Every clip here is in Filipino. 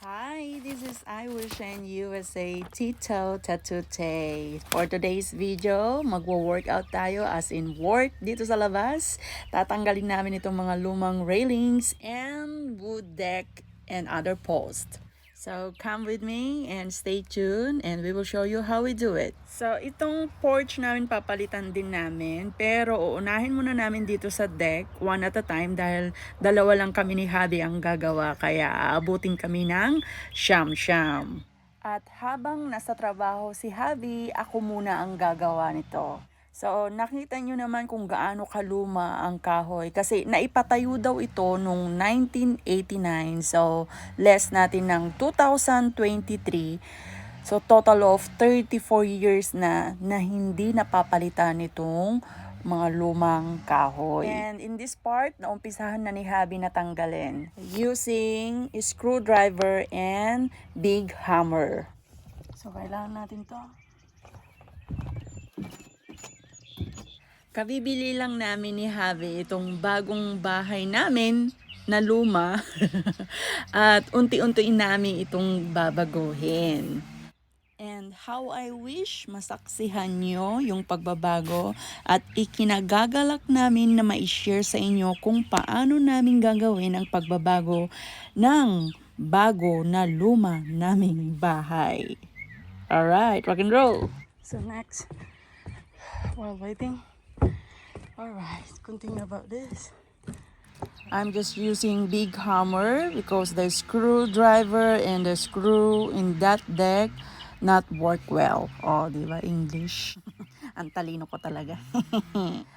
Hi, this is iwish and USA Tito Tatute. For today's video, magwo-workout tayo as in work dito sa labas. Tatanggalin namin itong mga lumang railings and wood deck and other posts. So come with me and stay tuned and we will show you how we do it. So itong porch namin papalitan din namin, pero uunahin muna namin dito sa deck one at a time dahil dalawa lang kami ni hubby ang gagawa, kaya aabutin kami ng siyam-siyam. At habang nasa trabaho si hubby, ako muna ang gagawa nito. So, nakita nyo naman kung gaano kaluma ang kahoy. Kasi naipatayo daw ito noong 1989. So, less natin ng 2023. So, total of 34 years na hindi napapalitan itong mga lumang kahoy. And in this part, naumpisahan na ni hubby na tanggalin using screwdriver and big hammer. So, kailangan natin to. Kabibili lang namin ni hubby itong bagong bahay namin na luma at unti-untiin namin itong babaguhin. And how I wish masaksihan nyo yung pagbabago at ikinagagalak namin na ma-share sa inyo kung paano namin gagawin ang pagbabago ng bago na luma naming bahay. Alright, rock and roll! So next, while waiting, alright, continue about this. I'm just using big hammer because the screwdriver and the screw in that deck not work well. Oh, di ba English? Ang talino ko talaga.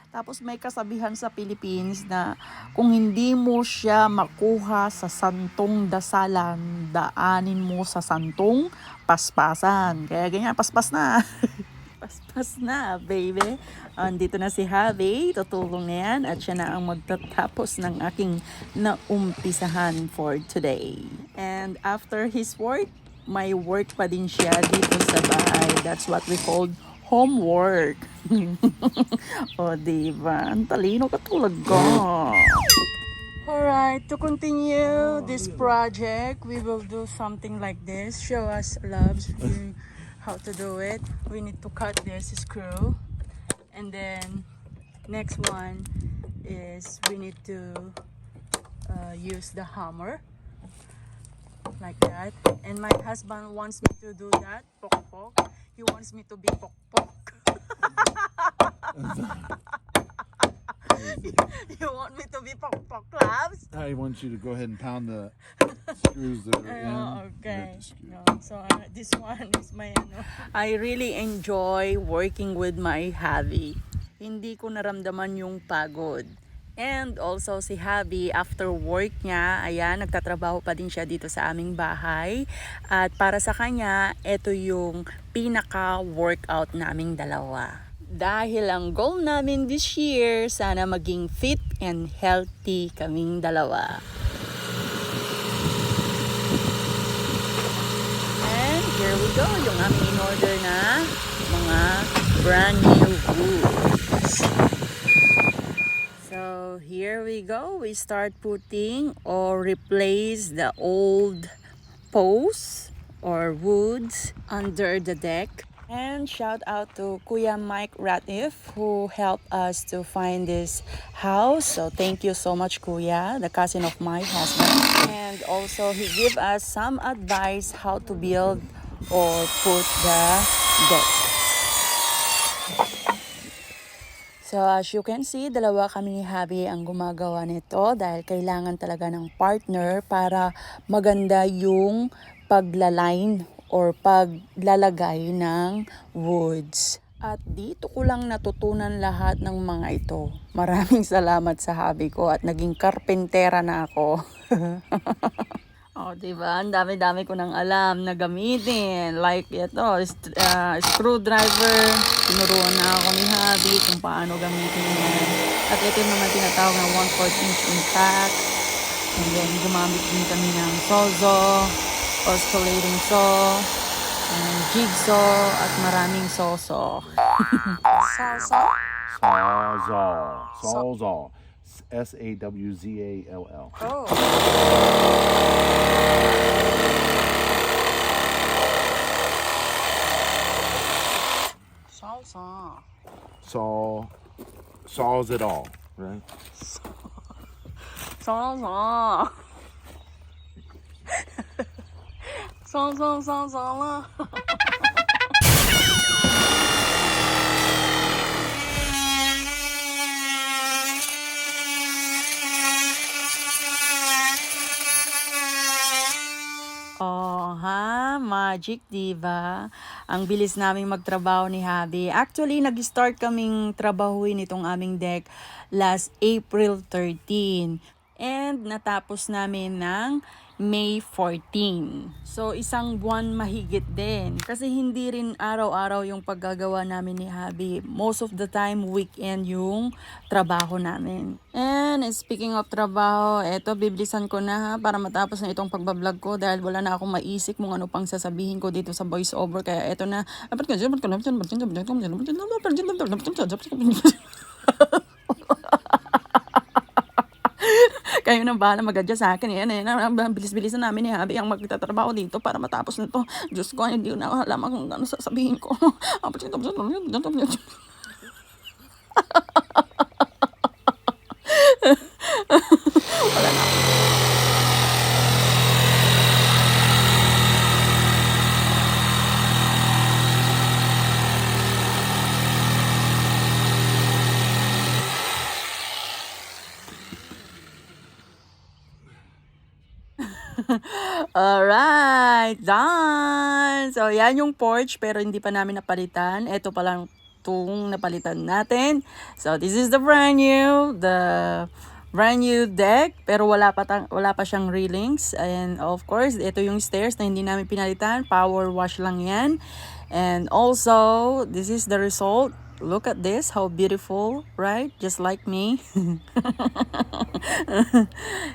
Tapos may kasabihan sa Philippines na kung hindi mo siya makuha sa santong dasalan, daanin mo sa santong paspasan. Kaya ganyan, paspas na. Paspas na, baby. Andito na si hubby, tutulong na yan at siya na ang magtatapos ng aking naumpisahan for today. And after his work, may work pa din siya dito sa bahay. That's what we call homework. O, diba? Ang talino ka talaga. Alright, to continue this project, we will do something like this. Show us, loves, how to do it. We need to cut this screw, and then next one is we need to use the hammer like that. And my husband wants me to do that, pok pok. He wants me to be pok pok. You want me to be pok pok, loves? I want you to go ahead and pound the screws that are in. Okay. No, so this one is my I really enjoy working with my hubby. Hindi ko naramdaman yung pagod. And also si hubby, after work niya, ayan, nagtatrabaho pa din siya dito sa aming bahay. At para sa kanya, ito yung pinaka-workout naming dalawa. Dahil ang goal namin this year, sana maging fit and healthy kaming dalawa. And here we go, yung aming in-order na mga brand new woods. So here we go, we start putting or replace the old posts or woods under the deck. And shout out to Kuya Mike Ratif who helped us to find this house. So thank you so much, Kuya, the cousin of my husband. And also he gave us some advice how to build or put the deck. So as you can see, dalawa kami ni hubby ang gumagawa nito dahil kailangan talaga ng partner para maganda yung paglaline or paglalagay ng woods. At dito ko lang natutunan lahat ng mga ito. Maraming salamat sa hubby ko at naging karpentera na ako. Oh, diba? Ang dami-dami ko nang alam na gamitin. Like ito, screwdriver. Tinuruan na ako ni hubby kung paano gamitin yan. At ito yung mga tinatawag na 1/4 inch impact. And then gumamit din kami ng sawzall, oscillating saw, and jigsaw, at maraming sawsaw. Sawsaw? Sawzall. Sawzall. S-A-W-Z-A-L-L. Oh. saws it all, right? Saw. Saw. Oh, ha? Magic, di ba? Ang bilis naming magtrabaho ni hubby. Actually, nag-start kaming trabahuin itong aming deck last April 13. And natapos namin ng May 14. So, isang buwan mahigit din. Kasi hindi rin araw-araw yung paggagawa namin ni hubby. Most of the time, weekend yung trabaho namin. And speaking of trabaho, eto, biblisan ko na ha, para matapos na itong pagbablog ko dahil wala na akong maisip kung ano pang sasabihin ko dito sa voice over. Kaya eto na. Kayo na bahala mag-adjust sa akin. Yan, bilis-bilisan namin ni hubby ang magtatrabaho dito para matapos na to. Diyos ko, hindi ko na alam kung ano sasabihin ko. Wala na. Alright, done! So, yan yung porch, pero hindi pa namin napalitan. Ito pa lang itong napalitan natin. So, this is the brand new deck, pero wala pa siyang railings. And of course, ito yung stairs na hindi namin pinalitan. Power wash lang yan. And also, this is the result. Look at this, how beautiful, right? Just like me.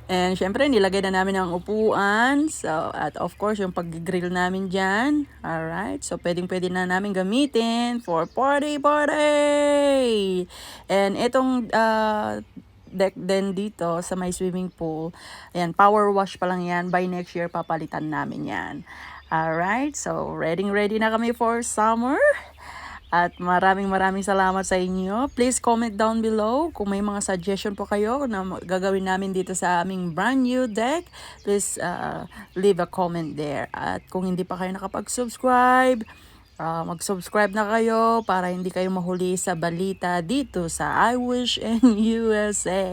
And syempre, nilagay na namin ang upuan. So, at of course, yung pag-grill namin dyan. Alright, so pwedeng-pwede na namin gamitin for party! And itong deck din dito sa may swimming pool. Ayan, power wash pa lang yan. By next year, papalitan namin yan. Alright, so ready na kami for summer. At maraming salamat sa inyo. Please comment down below kung may mga suggestion po kayo na gagawin namin dito sa aming brand new deck. Please leave a comment there. At kung hindi pa kayo nakapag-subscribe, mag-subscribe na kayo para hindi kayo mahuli sa balita dito sa iwish and USA.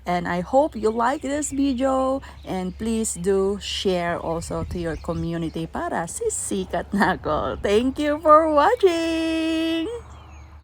And I hope you like this video, and please do share also to your community para sisikat na ako. Thank you for watching!